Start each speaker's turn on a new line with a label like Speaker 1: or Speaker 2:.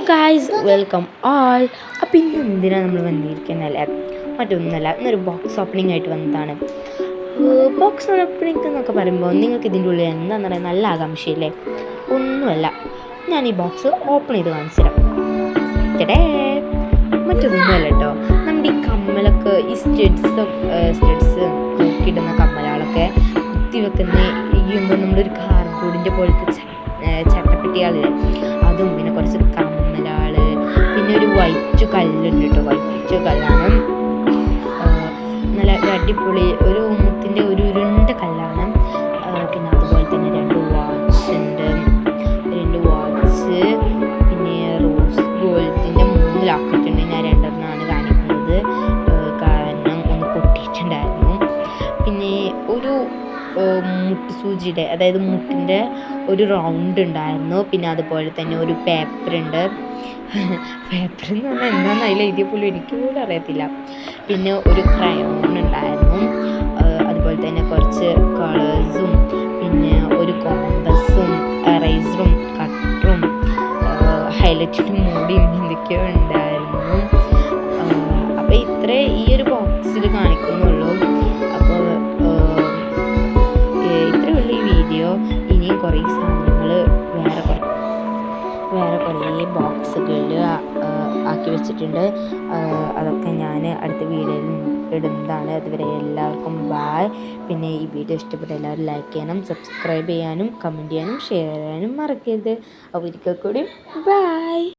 Speaker 1: Guys welcome ആൾ. അപ്പം ഇന്ന് എന്തിനാണ് നമ്മൾ വന്നിരിക്കുന്നല്ലേ, മറ്റൊന്നുമല്ല, ഇന്നൊരു ബോക്സ് ഓപ്പണിംഗ് ആയിട്ട് വന്നതാണ്. ബോക്സ് ഓപ്പണിംഗ് എന്നൊക്കെ പറയുമ്പോൾ നിങ്ങൾക്ക് ഇതിൻ്റെ ഉള്ളിൽ എന്താണെന്ന് പറയാൻ നല്ല ആകാംക്ഷയില്ലേ? ഒന്നുമല്ല, ഞാൻ ഈ ബോക്സ് ഓപ്പൺ ചെയ്ത് കാണിച്ചു തരാം. ചേട്ടേ, മറ്റൊന്നുമല്ല കേട്ടോ, നമ്മുടെ ഈ കമ്മലൊക്കെ, ഈ സ്റ്റഡ്സ് തൂക്കിയിടുന്ന കമ്മലുകളൊക്കെ കുത്തിവെക്കുന്ന ഈ എന്തോ നമ്മളൊരു കാർഡ്ബോർഡിൻ്റെ പോലത്തെ ചട്ടപ്പെട്ടികളില്ലേ, അതും പിന്നെ കുറച്ച് കമ്മലാൾ, പിന്നെ ഒരു വൈറ്റ് കല്ലുണ്ട് കേട്ടോ. വൈറ്റ് കല്ലാണ്, നല്ല അടിപൊളി ഒരു മുത്തിൻ്റെ ഒരു ഉരുണ്ട കല്ലാണ്. പിന്നെ അതുപോലെ തന്നെ രണ്ട് വാച്ച്, പിന്നെ റോസ് ഗോൾഡിൻ്റെ 3 ലാക്കറ്റുണ്ട്. ഞാൻ 2 കാണിക്കുന്നത്, കാരണം ഒന്ന് പൊട്ടിയിട്ടുണ്ടായിരുന്നു. പിന്നെ ഒരു മുട്ട് സൂചിയുടെ, അതായത് മുട്ടിൻ്റെ ഒരു റൗണ്ട് ഉണ്ടായിരുന്നു. പിന്നെ അതുപോലെ തന്നെ ഒരു പേപ്പറുണ്ട്. പേപ്പർ എന്ന് പറഞ്ഞാൽ എന്താണെന്ന് അതിൽ എഴുതിയ പോലും എനിക്ക് പോലും അറിയത്തില്ല. പിന്നെ ഒരു ക്രയോൺ ഉണ്ടായിരുന്നു. അതുപോലെ തന്നെ കുറച്ച് കളേഴ്സും, പിന്നെ ഒരു കോമ്പസും, എറേസറും, കട്ടറും, ഹൈലൈറ്റിനും മൂടിയും എന്തൊക്കെയോ ഉണ്ടായിരുന്നു. അപ്പോൾ ഇത്രേ ഈ ഒരു ബോക്സിൽ കാണിക്കുന്നുള്ളൂ. അപ്പോൾ ഇത്രയുള്ള ഈ വീഡിയോ. ഇനിയും കുറേ സാധനങ്ങൾ വേറെ കുറേ ബോക്സുകളിൽ ആക്കി വെച്ചിട്ടുണ്ട്. അതൊക്കെ ഞാൻ അടുത്ത വീഡിയോയിൽ ഇടുന്നതാണ്. അതുവരെ എല്ലാവർക്കും ബായ്. പിന്നെ ഈ വീഡിയോ ഇഷ്ടപ്പെട്ട എല്ലാവരും ലൈക്ക് ചെയ്യാനും, സബ്സ്ക്രൈബ് ചെയ്യാനും, കമൻറ്റ് ചെയ്യാനും, ഷെയർ ചെയ്യാനും മറക്കരുത്. അപ്പോൾ ഒരിക്കൽ കൂടി ബായ്.